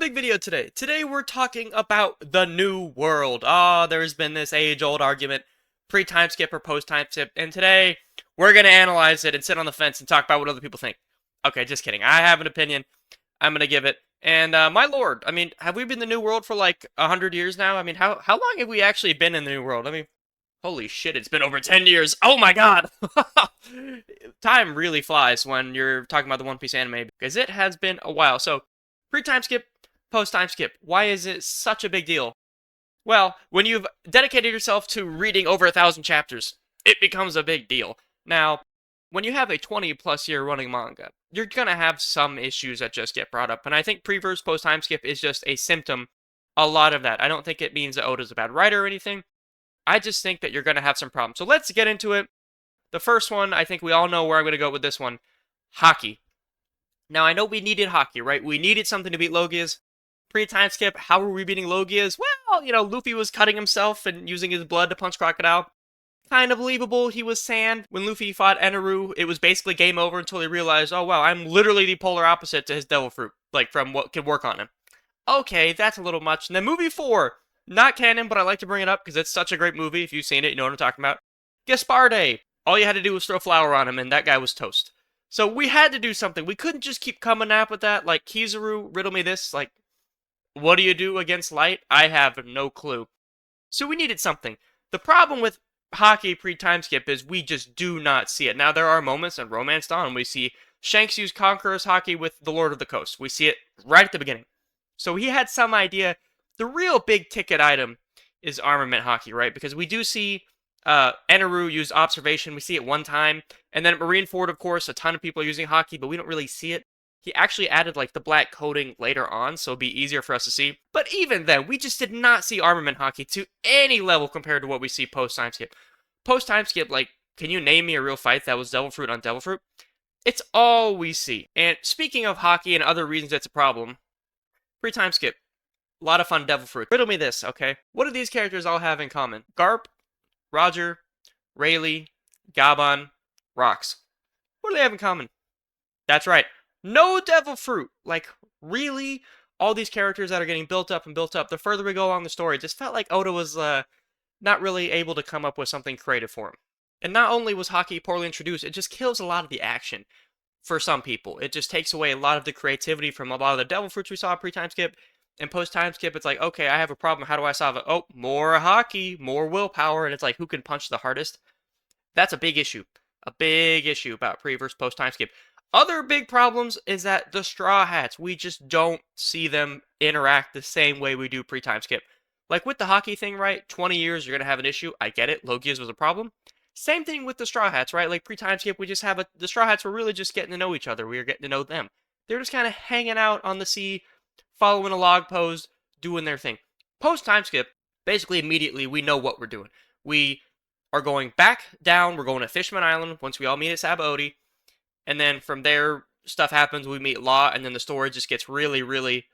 big video today. Today we're talking about the new world. There's been this age-old argument, pre-time skip or post-time skip, and today we're gonna analyze it and sit on the fence and talk about what other people think. Okay, just kidding. I have an opinion. I'm gonna give it. And my lord, I mean, have we been in the new world for like 100 years now? I mean, how long have we actually been in the new world? I mean, holy shit, it's been over 10 years. Oh my god! Time really flies when you're talking about the One Piece anime because it has been a while. So, pre-time skip, post-time skip. Why is it such a big deal? Well, when you've dedicated yourself to reading over 1,000 chapters, it becomes a big deal. Now, when you have a 20-plus year running manga, you're gonna have some issues that just get brought up, and I think pre-verse post-time skip is just a symptom, a lot of that. I don't think it means that Oda's a bad writer or anything. I just think that you're gonna have some problems. So let's get into it. The first one, I think we all know where I'm gonna go with this one. Haki. Now, I know we needed Haki, right? We needed something to beat Logias. Pre-time skip, how were we beating Logias? Well, Luffy was cutting himself and using his blood to punch Crocodile. Kind of believable, he was sand. When Luffy fought Eneru, it was basically game over until he realized, oh wow, I'm literally the polar opposite to his Devil Fruit, like from what could work on him. Okay, that's a little much. And then movie 4, not canon, but I like to bring it up because it's such a great movie. If you've seen it, you know what I'm talking about. Gaspar Day. All you had to do was throw flour on him and that guy was toast. So we had to do something. We couldn't just keep coming up with that. Like, Kizaru, riddle me this. Like, what do you do against light? I have no clue. So we needed something. The problem with Haki pre-time skip is we just do not see it. Now, there are moments in Romance Dawn we see Shanks use Conqueror's Haki with the Lord of the Coast. We see it right at the beginning. So he had some idea. The real big ticket item is Armament Haki, right? Because we do see Eneru use Observation. We see it one time. And then at Marineford, of course, a ton of people are using Haki, but we don't really see it. He actually added like the black coating later on, so it'd be easier for us to see. But even then, we just did not see Armament Haki to any level compared to what we see post-time skip. Post-time skip, like, can you name me a real fight that was Devil Fruit on Devil Fruit? It's all we see. And speaking of Haki and other reasons it's a problem, pre-time skip, a lot of fun Devil Fruit. Riddle me this, okay? What do these characters all have in common? Garp, Roger, Rayleigh, Gabon, Rocks. What do they have in common? That's right. No Devil Fruit. Like, really? All these characters that are getting built up and built up. The further we go along the story, it just felt like Oda was not really able to come up with something creative for him. And not only was Haki poorly introduced, it just kills a lot of the action for some people. It just takes away a lot of the creativity from a lot of the Devil Fruits we saw pre-time skip. And post-time skip, it's like, okay, I have a problem. How do I solve it? Oh, more Haki, more willpower. And it's like, who can punch the hardest? That's a big issue. A big issue about pre versus post-time skip. Other big problems is that the Straw Hats, we just don't see them interact the same way we do pre-time skip. Like with the Haki thing, right? 20 years, you're going to have an issue. I get it. Logias was a problem. Same thing with the Straw Hats, right? Like pre-time skip, we just have the Straw Hats were really just getting to know each other. We were getting to know them. They're just kind of hanging out on the sea, following a log pose, doing their thing. Post-time skip, basically immediately, we know what we're doing. We are going back down. We're going to Fishman Island once we all meet at Sabaody. And then from there, stuff happens. We meet Law, and then the story just gets really, really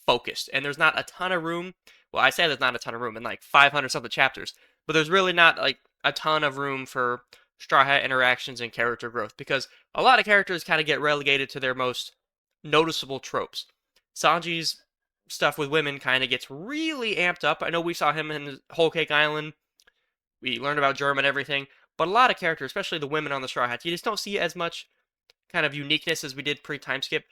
focused. And there's not a ton of room. Well, I say there's not a ton of room in like 500 something chapters, but there's really not like a ton of room for Straw Hat interactions and character growth because a lot of characters kind of get relegated to their most noticeable tropes. Sanji's stuff with women kind of gets really amped up. I know we saw him in Whole Cake Island. We learned about Germ and everything, but a lot of characters, especially the women on the Straw Hats, you just don't see as much kind of uniqueness as we did pre-time skip.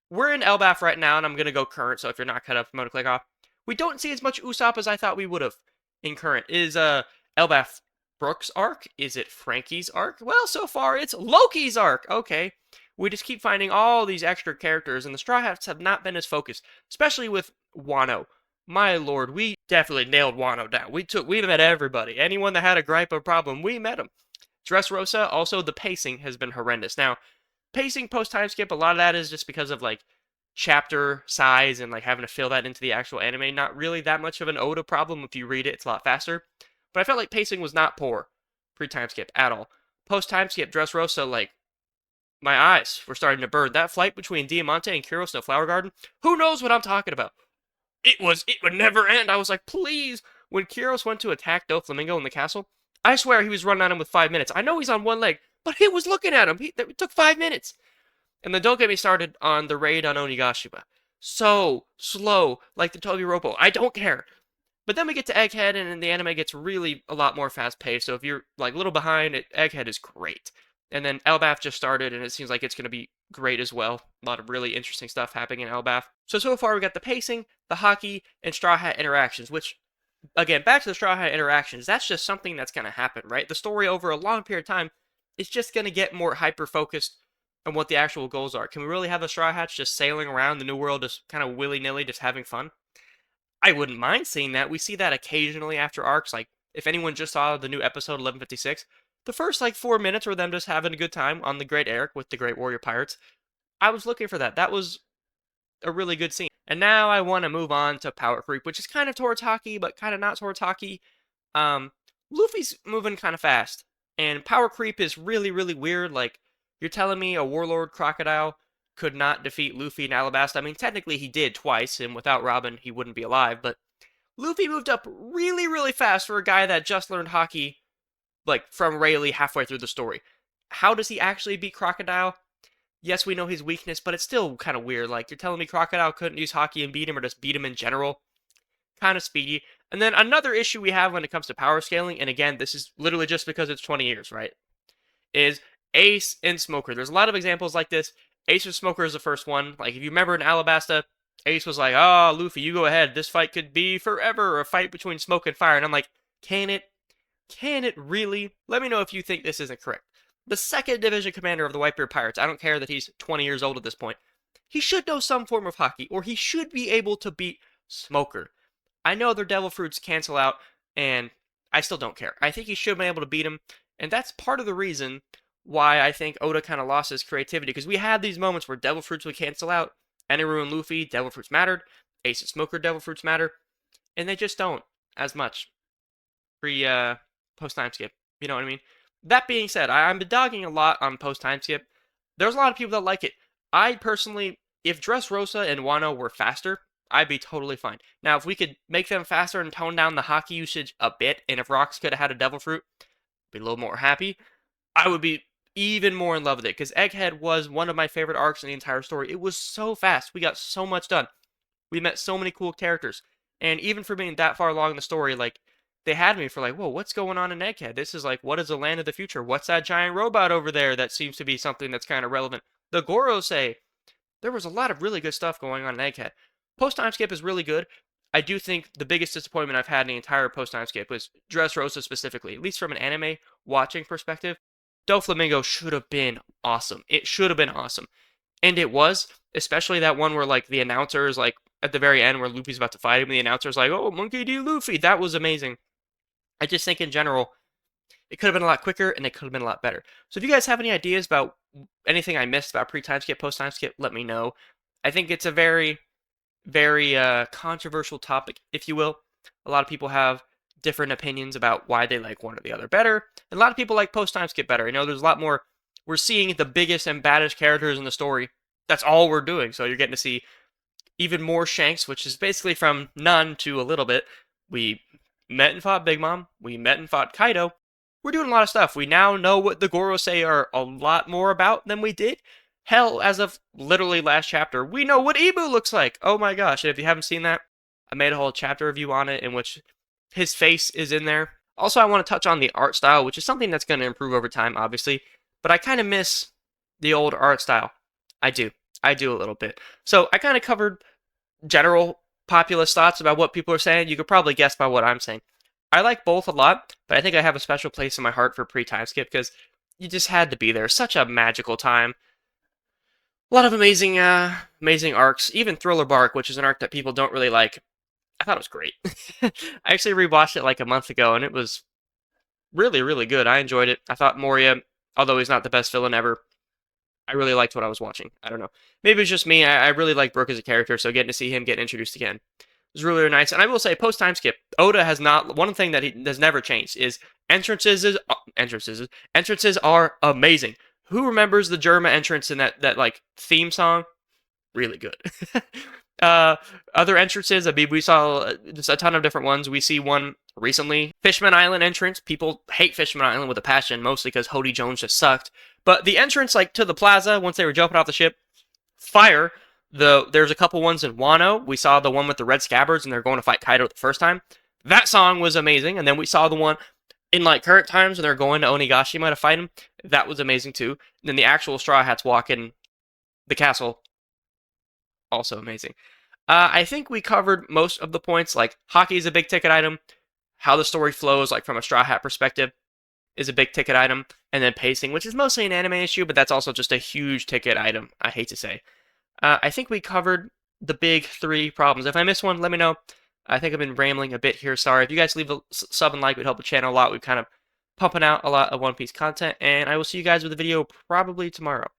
We're in Elbaf right now, and I'm going to go current, so if you're not cut up, I'm going to click off. We don't see as much Usopp as I thought we would have in current. Is Elbaf Brooks' arc? Is it Frankie's arc? Well, so far, it's Loki's arc. Okay. We just keep finding all these extra characters, and the Straw Hats have not been as focused, especially with Wano. My lord, we definitely nailed Wano down. We met everybody. Anyone that had a gripe or problem, we met them. Dressrosa, also the pacing has been horrendous. Now, pacing post-time skip, a lot of that is just because of like chapter size and like having to fill that into the actual anime. Not really that much of an Oda problem. If you read it, it's a lot faster. But I felt like pacing was not poor pre-time skip at all. Post-time skip, Dressrosa, like, my eyes were starting to burn. That flight between Diamante and Kyros in the Flower Garden, who knows what I'm talking about? It would never end. I was like, please. When Kyros went to attack Doflamingo in the castle, I swear he was running at him with 5 minutes. I know he's on one leg, but he was looking at him. It took 5 minutes. And then don't get me started on the raid on Onigashima. so slow, like the Toby Ropo. I don't care. But then we get to Egghead, and the anime gets really a lot more fast paced. So if you're like a little behind, Egghead is great. And then Elbaf just started, and it seems like it's going to be great as well. A lot of really interesting stuff happening in Elbaf. So far we got the pacing, the Haki, and Straw Hat interactions, which, again, back to the Straw Hat interactions, that's just something that's going to happen, right? The story over a long period of time is just going to get more hyper-focused on what the actual goals are. Can we really have the Straw Hats just sailing around the New World just kind of willy-nilly, just having fun? I wouldn't mind seeing that. We see that occasionally after arcs. Like, if anyone just saw the new episode 1156, the first, like, 4 minutes were them just having a good time on the Great Eric with the Great Warrior Pirates. I was looking for that. That was a really good scene. And now I want to move on to Power Creep, which is kind of towards Haki, but kind of not towards Haki. Um, Luffy's moving kind of fast, and Power Creep is really, really weird. Like, you're telling me a Warlord Crocodile could not defeat Luffy in Alabasta? I mean, technically he did twice, and without Robin, he wouldn't be alive, but Luffy moved up really, really fast for a guy that just learned Haki, like, from Rayleigh halfway through the story. How does he actually beat Crocodile? Yes, we know his weakness, but it's still kind of weird. Like, you're telling me Crocodile couldn't use Haki and beat him, or just beat him in general? Kind of speedy. And then another issue we have when it comes to power scaling, and again, this is literally just because it's 20 years, right? Is Ace and Smoker. There's a lot of examples like this. Ace and Smoker is the first one. Like, if you remember in Alabasta, Ace was like, "Oh, Luffy, you go ahead. This fight could be forever, a fight between smoke and fire." And I'm like, can it? Can it really? Let me know if you think this isn't correct. The second division commander of the Whitebeard Pirates, I don't care that he's 20 years old at this point, he should know some form of Haki, or he should be able to beat Smoker. I know their devil fruits cancel out, and I still don't care. I think he should have been able to beat him, and that's part of the reason why I think Oda kind of lost his creativity, because we had these moments where devil fruits would cancel out. Eneru and Luffy, devil fruits mattered. Ace and Smoker, devil fruits matter, and they just don't as much pre post time skip. You know what I mean? That being said, I'm dogging a lot on post time skip. There's a lot of people that like it. I personally, if Dressrosa and Wano were faster, I'd be totally fine. Now, if we could make them faster and tone down the Haki usage a bit, and if Rocks could have had a devil fruit, I'd be a little more happy. I would be even more in love with it, because Egghead was one of my favorite arcs in the entire story. It was so fast. We got so much done. We met so many cool characters. And even for being that far along in the story, like, they had me for like, whoa, what's going on in Egghead? This is like, what is the land of the future? What's that giant robot over there that seems to be something that's kind of relevant? The Gorosei. There was a lot of really good stuff going on in Egghead. Post time skip is really good. I do think the biggest disappointment I've had in the entire post time skip was Dressrosa specifically, at least from an anime watching perspective. Doflamingo should have been awesome. It should have been awesome. And it was, especially that one where like the announcer is like at the very end where Luffy's about to fight him and the announcer's like, "Oh, Monkey D. Luffy." That was amazing. I just think in general, it could have been a lot quicker and it could have been a lot better. So if you guys have any ideas about anything I missed about pre-time skip, post-time skip, let me know. I think it's a very, very controversial topic, if you will. A lot of people have different opinions about why they like one or the other better. And a lot of people like post-time skip better. You know, there's a lot more. We're seeing the biggest and baddest characters in the story. That's all we're doing. So you're getting to see even more Shanks, which is basically from none to a little bit. We met and fought Big Mom. We met and fought Kaido. We're doing a lot of stuff. We now know what the Gorosei are a lot more about than we did. Hell, as of literally last chapter, we know what Ibu looks like. Oh my gosh. And if you haven't seen that, I made a whole chapter review on it in which his face is in there. Also, I want to touch on the art style, which is something that's going to improve over time, obviously. But I kind of miss the old art style. I do. I do a little bit. So I kind of covered general populist thoughts about what people are saying. You could probably guess by what I'm saying. I like both a lot, but I think I have a special place in my heart for pre-time skip because you just had to be there. Such a magical time. A lot of amazing, amazing arcs. Even Thriller Bark, which is an arc that people don't really like. I thought it was great. I actually rewatched it like a month ago, and it was really, really good. I enjoyed it. I thought Moria, although he's not the best villain ever, I really liked what I was watching. I don't know. Maybe it's just me. I really like Brook as a character, so getting to see him get introduced again was really, really nice. And I will say, post time skip, Oda has not. One thing that he has never changed is entrances are amazing. Who remembers the Germa entrance in that like theme song? Really good. Other entrances, I mean, we saw just a ton of different ones. We see one recently, Fishman Island entrance. People hate Fishman Island with a passion, mostly because Hody Jones just sucked. But the entrance, like, to the plaza, once they were jumping off the ship, fire. There's a couple ones in Wano. We saw the one with the red scabbards and they're going to fight Kaido the first time. That song was amazing. And then we saw the one in like current times when they're going to Onigashima to fight him. That was amazing too. And then the actual Straw Hats walk in the castle, also amazing. I think we covered most of the points. Like Haki is a big ticket item. How the story flows, like from a Straw Hat perspective, is a big ticket item. And then pacing, which is mostly an anime issue, but that's also just a huge ticket item. I hate to say. I think we covered the big three problems. If I missed one, let me know. I think I've been rambling a bit here. Sorry. If you guys leave a sub and like, it would help the channel a lot. We're kind of pumping out a lot of One Piece content, and I will see you guys with a video probably tomorrow.